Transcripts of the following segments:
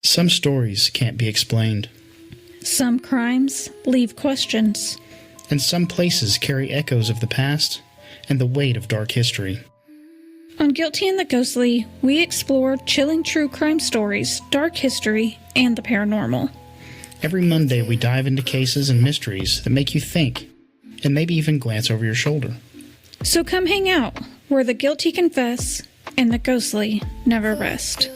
Some stories can't be explained. Some crimes leave questions. And some places carry echoes of the past and the weight of dark history. On Guilty and the Ghostly, we explore chilling true crime stories, dark history, and the paranormal. Every Monday we dive into cases and mysteries that make you think, and maybe even glance over your shoulder. So come hang out, where the guilty confess, and the ghostly never rest.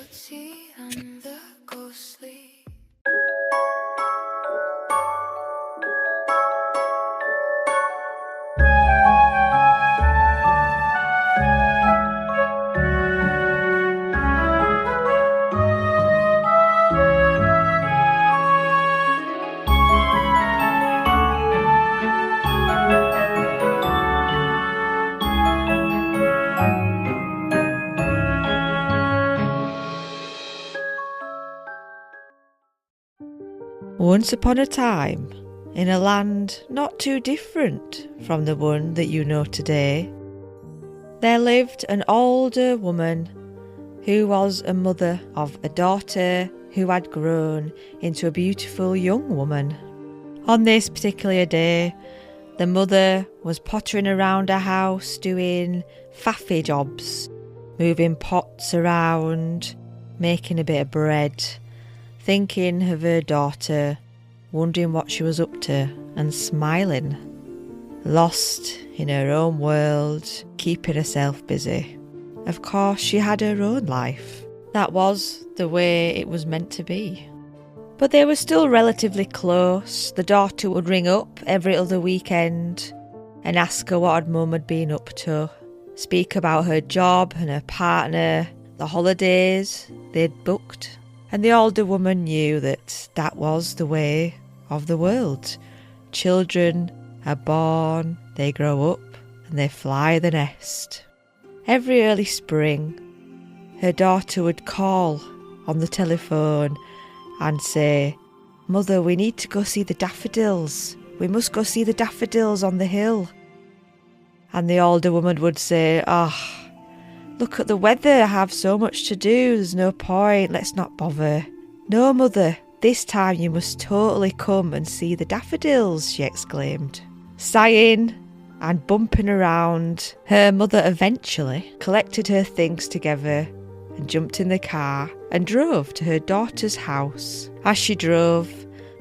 Once upon a time, in a land not too different from the one that you know today, there lived an older woman who was a mother of a daughter who had grown into a beautiful young woman. On this particular day, the mother was pottering around her house doing faffy jobs, moving pots around, making a bit of bread, thinking of her daughter, wondering what she was up to, and smiling, lost in her own world, keeping herself busy. Of course, she had her own life. That was the way it was meant to be. But they were still relatively close. The daughter would ring up every other weekend and ask her what her mum had been up to, speak about her job and her partner, the holidays they'd booked. And the older woman knew that that was the way of the world. Children are born, they grow up, and they fly the nest. Every early spring, her daughter would call on the telephone and say, "Mother, we need to go see the daffodils. We must go see the daffodils on the hill." And the older woman would say, "Look at the weather, I have so much to do, there's no point, let's not bother." "No, mother, this time you must totally come and see the daffodils," she exclaimed. Sighing and bumping around, her mother eventually collected her things together and jumped in the car and drove to her daughter's house. As she drove,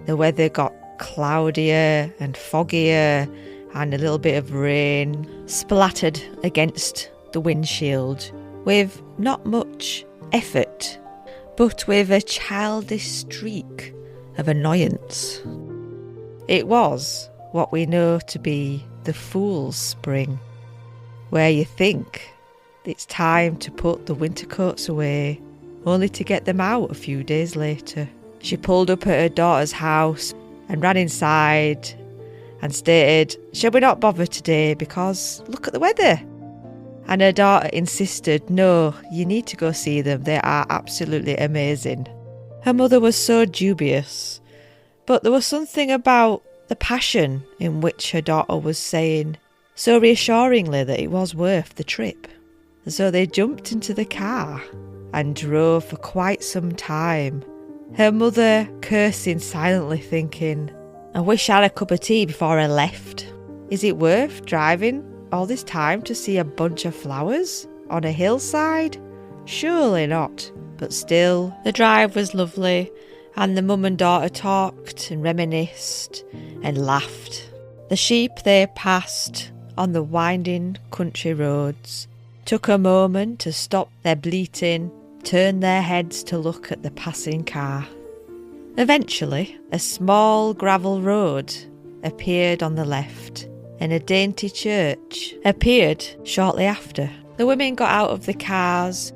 the weather got cloudier and foggier, and a little bit of rain splattered against the windshield with not much effort, but with a childish streak of annoyance. It was what we know to be the fool's spring, where you think it's time to put the winter coats away, only to get them out a few days later. She pulled up at her daughter's house and ran inside and stated, "Shall we not bother today because look at the weather?" And her daughter insisted, "No, you need to go see them. They are absolutely amazing." Her mother was so dubious, but there was something about the passion in which her daughter was saying so reassuringly that it was worth the trip. So they jumped into the car and drove for quite some time, her mother cursing silently, thinking, "I wish I had a cup of tea before I left. Is it worth driving all this time to see a bunch of flowers on a hillside? Surely not." But still, the drive was lovely, and the mum and daughter talked and reminisced and laughed. The sheep they passed on the winding country roads took a moment to stop their bleating, turn their heads to look at the passing car. Eventually, a small gravel road appeared on the left, and a dainty church appeared shortly after. The women got out of the cars,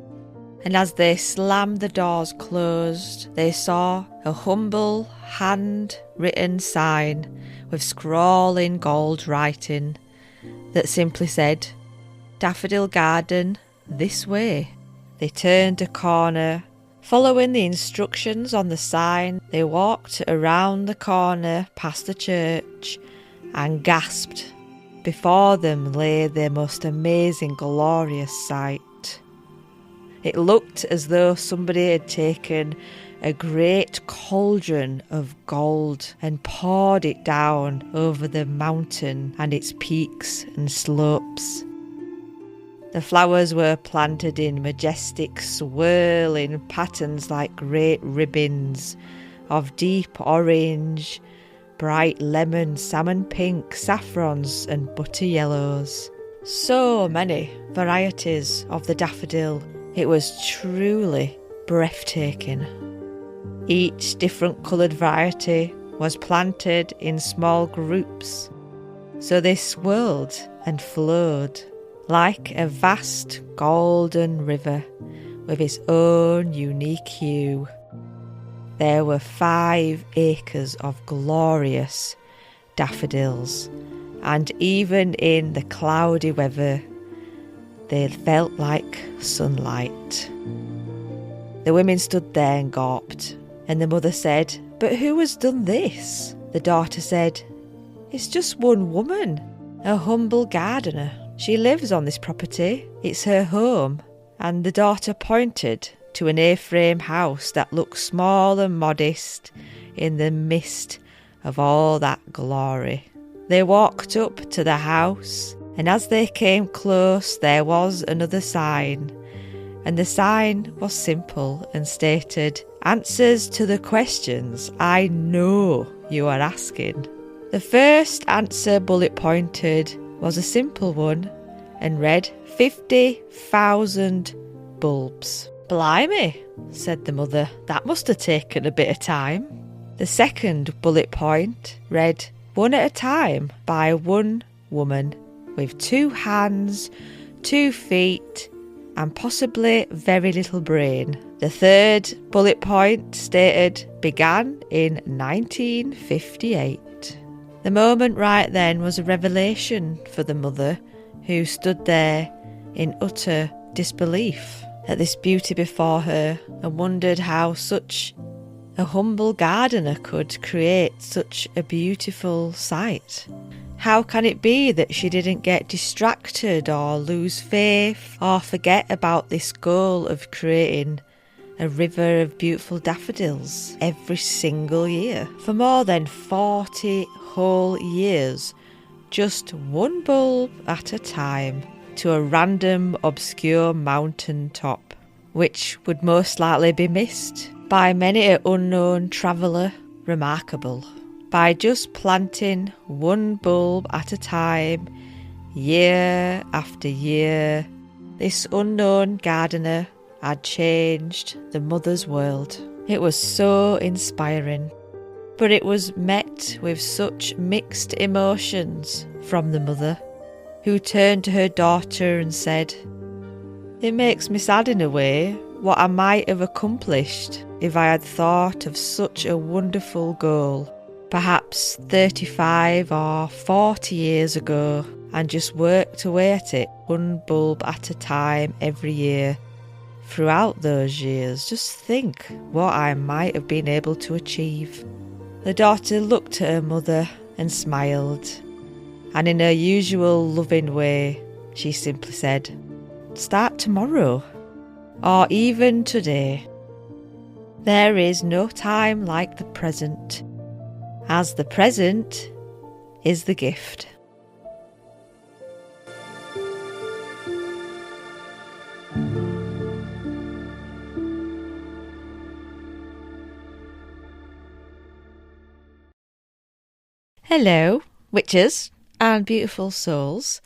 and as they slammed the doors closed, they saw a humble, hand-written sign with scrawling gold writing that simply said, "Daffodil Garden, this way." They turned a corner. Following the instructions on the sign, they walked around the corner past the church and gasped. Before them lay their most amazing, glorious sight. It looked as though somebody had taken a great cauldron of gold and poured it down over the mountain and its peaks and slopes. The flowers were planted in majestic swirling patterns like great ribbons of deep orange, bright lemon, salmon pink, saffrons and butter yellows. So many varieties of the daffodil. It was truly breathtaking. Each different coloured variety was planted in small groups, so they swirled and flowed like a vast golden river with its own unique hue. There were 5 acres of glorious daffodils, and even in the cloudy weather, they felt like sunlight. The women stood there and gawped, and the mother said, "But who has done this?" The daughter said, "It's just one woman, a humble gardener. She lives on this property. It's her home." And the daughter pointed to an A-frame house that looked small and modest in the midst of all that glory. They walked up to the house, and as they came close, there was another sign. And the sign was simple and stated, "Answers to the questions I know you are asking." The first answer bullet pointed was a simple one and read 50,000 bulbs. "Blimey," said the mother, "that must have taken a bit of time." The second bullet point read, "One at a time by one woman with 2 hands, 2 feet, and possibly very little brain." The third bullet point stated, "Began in 1958. The moment right then was a revelation for the mother, who stood there in utter disbelief at this beauty before her and wondered how such a humble gardener could create such a beautiful sight. How can it be that she didn't get distracted or lose faith or forget about this goal of creating a river of beautiful daffodils every single year? For more than 40 whole years, just one bulb at a time, to a random obscure mountain top, which would most likely be missed by many an unknown traveller. Remarkable. By just planting one bulb at a time, year after year, this unknown gardener had changed the mother's world. It was so inspiring, but it was met with such mixed emotions from the mother, who turned to her daughter and said, "It makes me sad in a way what I might have accomplished if I had thought of such a wonderful goal, perhaps 35 or 40 years ago, and just worked away at it, one bulb at a time every year. Throughout those years, just think what I might have been able to achieve." The daughter looked at her mother and smiled, and in her usual loving way, she simply said, "Start tomorrow, or even today. There is no time like the present, as the present is the gift." Hello, witches and beautiful souls.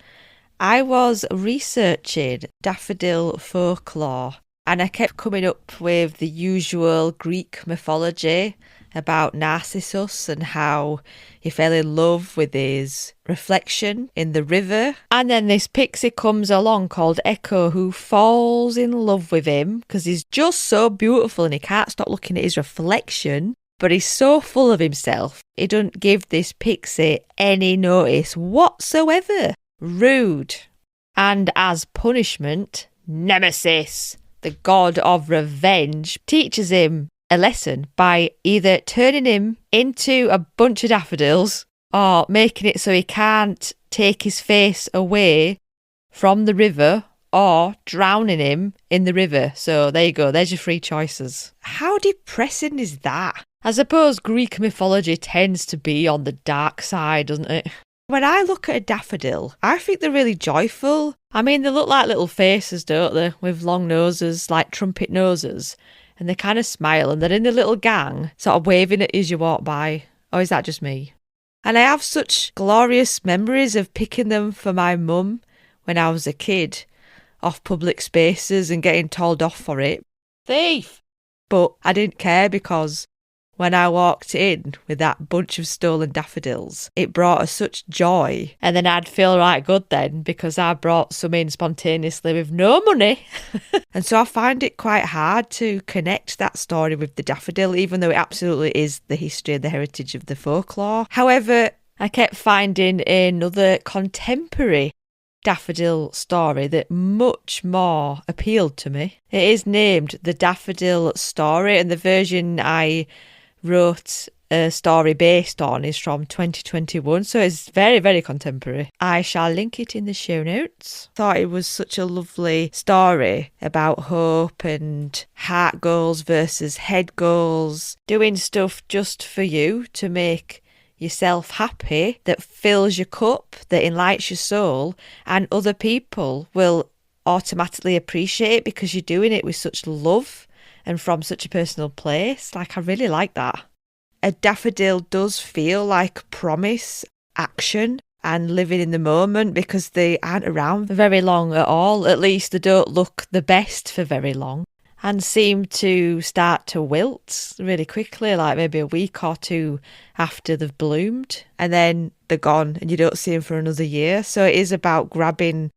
I was researching daffodil folklore, and I kept coming up with the usual Greek mythology about Narcissus and how he fell in love with his reflection in the river. And then this pixie comes along called Echo, who falls in love with him because he's just so beautiful and he can't stop looking at his reflection. But he's so full of himself, he doesn't give this pixie any notice whatsoever. Rude. And as punishment, Nemesis, the god of revenge, teaches him a lesson by either turning him into a bunch of daffodils or making it so he can't take his face away from the river or drowning him in the river. So there you go, there's your three choices. How depressing is that? I suppose Greek mythology tends to be on the dark side, doesn't it? When I look at a daffodil, I think they're really joyful. I mean, they look like little faces, don't they? With long noses, like trumpet noses. And they kind of smile and they're in a little gang, sort of waving at you as you walk by. Or is that just me? And I have such glorious memories of picking them for my mum when I was a kid, off public spaces and getting told off for it. Thief! But I didn't care because when I walked in with that bunch of stolen daffodils, it brought us such joy. And then I'd feel right good then because I brought some in spontaneously with no money. And so I find it quite hard to connect that story with the daffodil, even though it absolutely is the history and the heritage of the folklore. However, I kept finding another contemporary daffodil story that much more appealed to me. It is named The Daffodil Story, and the version I wrote a story based on is from 2021, so it's very, very contemporary. I shall link it in the show notes. Thought it was such a lovely story about hope and heart goals versus head goals, doing stuff just for you to make yourself happy, that fills your cup, that enlightens your soul, and other people will automatically appreciate it because you're doing it with such love and from such a personal place. Like, I really like that. A daffodil does feel like promise, action, and living in the moment because they aren't around for very long at all. At least they don't look the best for very long and seem to start to wilt really quickly, like maybe a week or two after they've bloomed, and then they're gone and you don't see them for another year. So it is about grabbing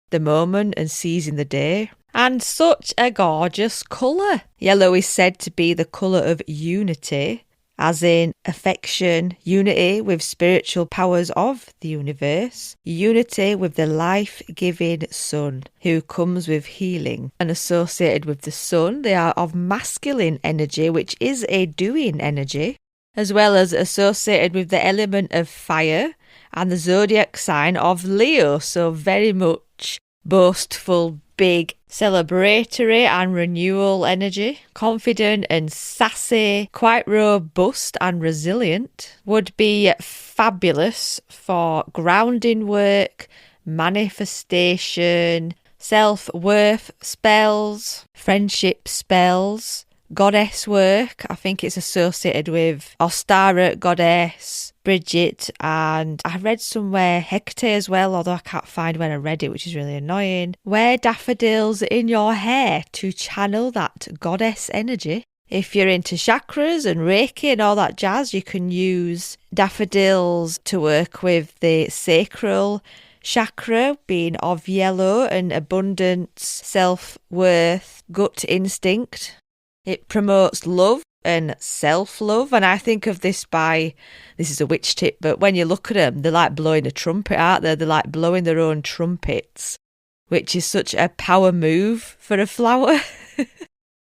the moment and seizing the day. And such a gorgeous colour. Yellow is said to be the colour of unity, as in affection, unity with spiritual powers of the universe, unity with the life-giving sun, who comes with healing. And associated with the sun, they are of masculine energy, which is a doing energy, as well as associated with the element of fire and the zodiac sign of Leo, so very much boastful, big, celebratory and renewal energy, confident and sassy, quite robust and resilient, would be fabulous for grounding work, manifestation, self-worth spells, friendship spells, goddess work. I think it's associated with Ostara goddess, Bridget, and I read somewhere Hecate as well, although I can't find when I read it, which is really annoying. Wear daffodils in your hair to channel that goddess energy. If you're into chakras and Reiki and all that jazz, you can use daffodils to work with the sacral chakra, being of yellow and abundance, self-worth, gut instinct. It promotes love and self-love, and I think of this is a witch tip, but when you look at them, they're like blowing a trumpet, aren't they? They're like blowing their own trumpets, which is such a power move for a flower.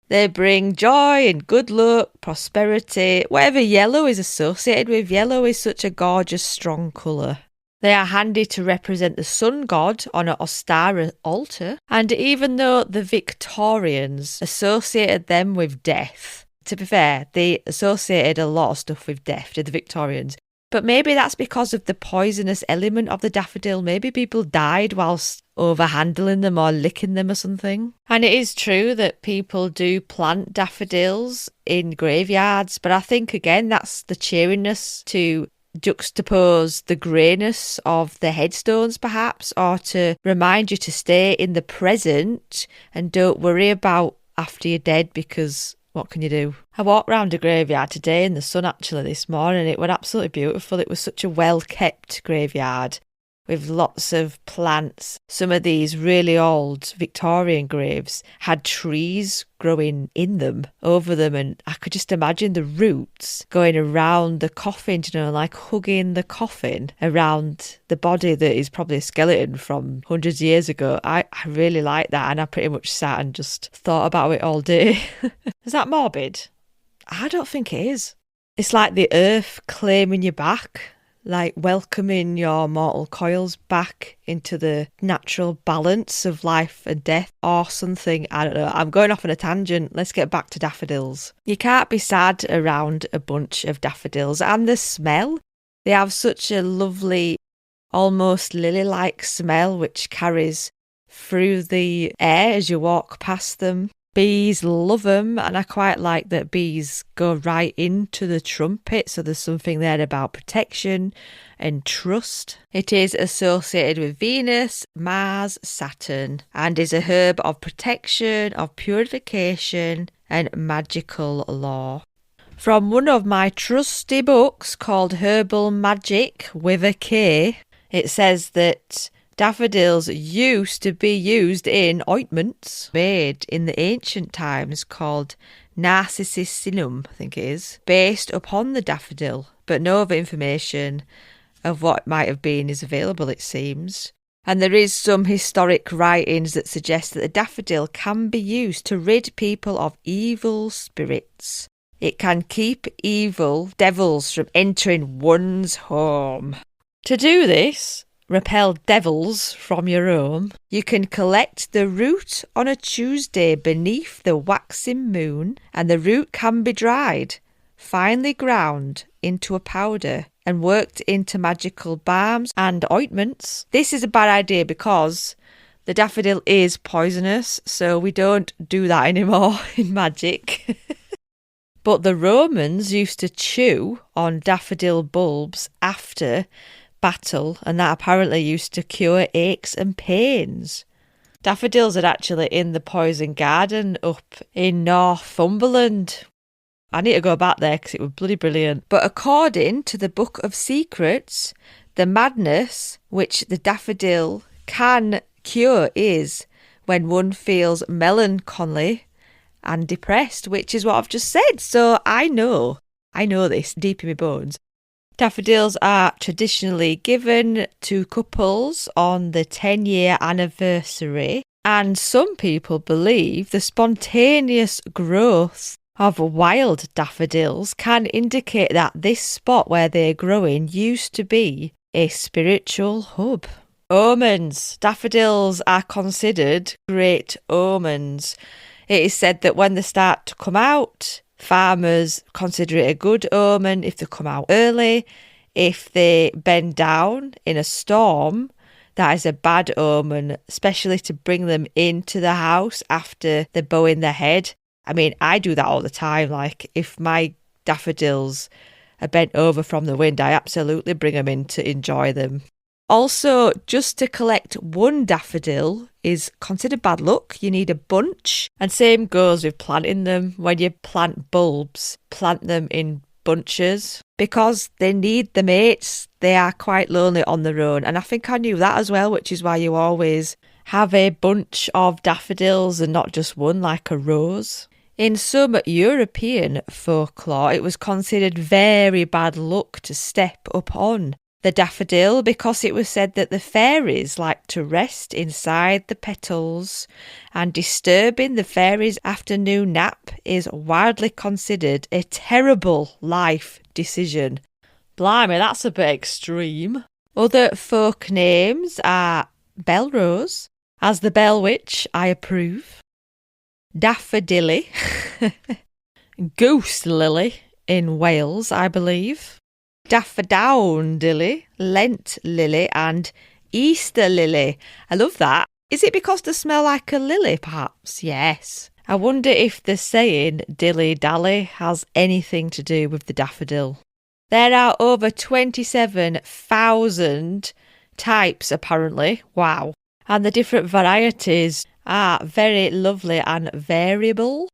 They bring joy and good luck, prosperity, whatever yellow is associated with. Yellow is such a gorgeous, strong colour. They are handy to represent the sun god on an Ostara altar, and even though the Victorians associated them with death, to be fair, they associated a lot of stuff with death to the Victorians, but maybe that's because of the poisonous element of the daffodil. Maybe people died whilst overhandling them or licking them or something. And it is true that people do plant daffodils in graveyards, but I think again that's the cheeriness to juxtapose the greyness of the headstones perhaps, or to remind you to stay in the present and don't worry about after you're dead, because what can you do? I walked round a graveyard today in the sun actually this morning, and it was absolutely beautiful. It was such a well kept graveyard with lots of plants. Some of these really old Victorian graves had trees growing in them, over them, and I could just imagine the roots going around the coffin, like hugging the coffin around the body that is probably a skeleton from hundreds of years ago. I really like that, and I pretty much sat and just thought about it all day. Is that morbid? I don't think it is. It's like the earth claiming you back. like welcoming your mortal coils back into the natural balance of life and death or something. I don't know. I'm going off on a tangent. Let's get back to daffodils. You can't be sad around a bunch of daffodils, and the smell. They have such a lovely, almost lily-like smell which carries through the air as you walk past them. Bees love them, and I quite like that bees go right into the trumpet, so there's something there about protection and trust. It is associated with Venus, Mars, Saturn, and is a herb of protection, of purification, and magical lore. From one of my trusty books called Herbal Magick with a K, it says that daffodils used to be used in ointments made in the ancient times called narcissinum, I think it is, based upon the daffodil, but no other information of what it might have been is available, it seems. And there is some historic writings that suggest that the daffodil can be used to rid people of evil spirits. It can keep evil devils from entering one's home. To do this, repel devils from your home, you can collect the root on a Tuesday beneath the waxing moon, and the root can be dried, finely ground into a powder, and worked into magical balms and ointments. This is a bad idea because the daffodil is poisonous, so we don't do that anymore in magic. But the Romans used to chew on daffodil bulbs after battle, and that apparently used to cure aches and pains. Daffodils are actually in the Poison Garden up in Northumberland. I need to go back there because it was bloody brilliant. But according to the Book of Secrets, the madness which the daffodil can cure is when one feels melancholy and depressed, which is what I've just said. So I know this deep in my bones. Daffodils are traditionally given to couples on the 10-year anniversary, and some people believe the spontaneous growth of wild daffodils can indicate that this spot where they're growing used to be a spiritual hub. Omens. Daffodils are considered great omens. It is said that when they start to come out, farmers consider it a good omen if they come out early. If they bend down in a storm, that is a bad omen, especially to bring them into the house after they're bowing their head. I mean, I do that all the time. Like, if my daffodils are bent over from the wind, I absolutely bring them in to enjoy them. Also, just to collect one daffodil is considered bad luck. You need a bunch. And same goes with planting them. When you plant bulbs, plant them in bunches because they need the mates. They are quite lonely on their own. And I think I knew that as well, which is why you always have a bunch of daffodils and not just one, like a rose. In some European folklore, it was considered very bad luck to step upon the daffodil because it was said that the fairies like to rest inside the petals, and disturbing the fairies' afternoon nap is widely considered a terrible life decision. Blimey, that's a bit extreme. Other folk names are Bellrose, as the Bell Witch, I approve, Daffodilly, Goose Lily in Wales, I believe, Daffodil, Lent Lily, and Easter Lily. I love that. Is it because they smell like a lily, perhaps? Yes. I wonder if the saying dilly-dally has anything to do with the daffodil. There are over 27,000 types, apparently. Wow. And the different varieties are very lovely and variable.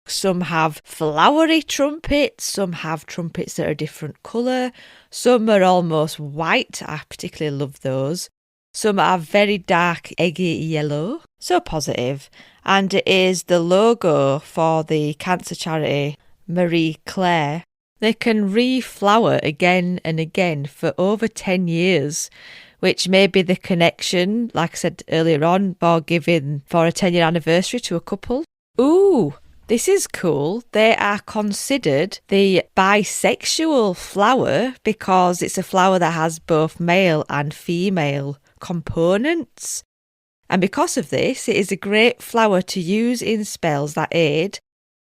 Some have flowery trumpets, some have trumpets that are a different colour, some are almost white, I particularly love those. Some are very dark eggy yellow, so positive. And it is the logo for the cancer charity Marie Claire. They can reflower again and again for over 10 years, which may be the connection, like I said earlier on, for giving for a 10-year anniversary to a couple. Ooh! This is cool. They are considered the bisexual flower because it's a flower that has both male and female components. And because of this, it is a great flower to use in spells that aid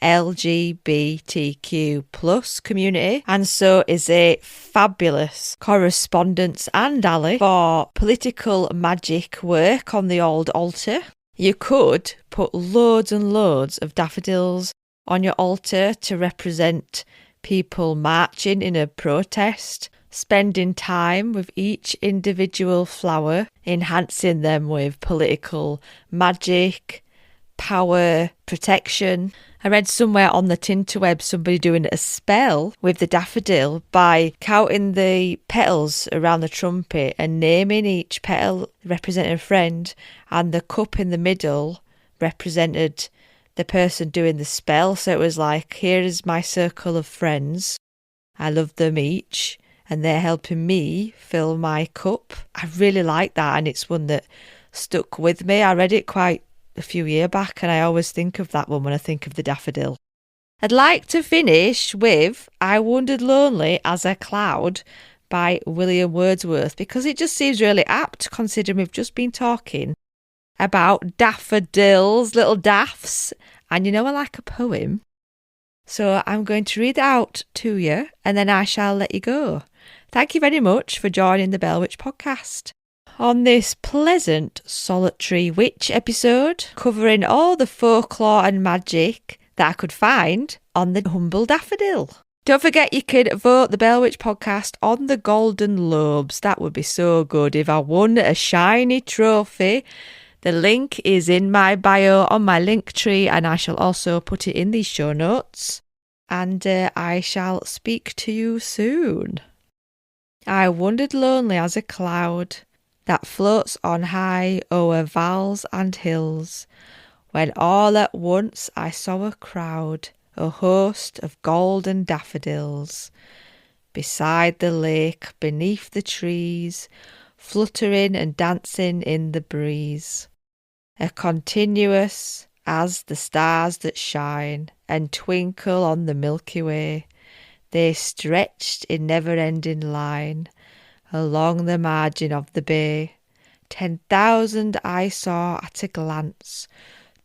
LGBTQ plus community, and so is a fabulous correspondence and ally for political magic work on the old altar. You could put loads and loads of daffodils on your altar to represent people marching in a protest, spending time with each individual flower, enhancing them with political magic, power, protection. I read somewhere on the tinterweb somebody doing a spell with the daffodil by counting the petals around the trumpet and naming each petal representing a friend, and the cup in the middle represented the person doing the spell. So it was like, here is my circle of friends. I love them each and they're helping me fill my cup. I really like that, and it's one that stuck with me. I read it quite a few years back and I always think of that one when I think of the daffodil. I'd like to finish with I Wandered Lonely as a Cloud by William Wordsworth, because it just seems really apt considering we've just been talking about daffodils, little daffs, and you know I like a poem. So I'm going to read it out to you and then I shall let you go. Thank you very much for joining the Bell Witch podcast. On this pleasant solitary witch episode, covering all the folklore and magic that I could find on the humble daffodil. Don't forget you can vote the Bell Witch podcast on the Golden Lobes. That would be so good if I won a shiny trophy. The link is in my bio on my link tree, and I shall also put it in the show notes. And I shall speak to you soon. I wandered lonely as a cloud that floats on high o'er vales and hills, when all at once I saw a crowd, a host of golden daffodils, beside the lake, beneath the trees, fluttering and dancing in the breeze. A continuous as the stars that shine and twinkle on the Milky Way, they stretched in never-ending line along the margin of the bay. 10,000 I saw at a glance,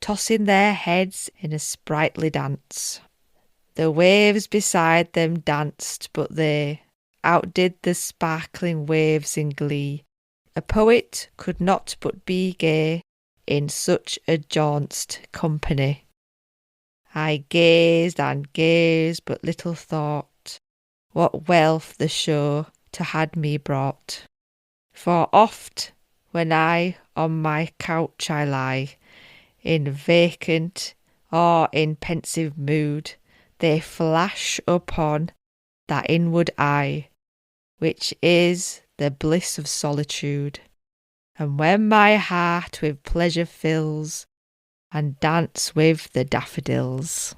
tossing their heads in a sprightly dance. The waves beside them danced, but they outdid the sparkling waves in glee. A poet could not but be gay in such a jaunced company. I gazed and gazed, but little thought what wealth the show to had me brought. For oft when I on my couch I lie, in vacant or in pensive mood, they flash upon that inward eye, which is the bliss of solitude. And when my heart with pleasure fills, and dance with the daffodils.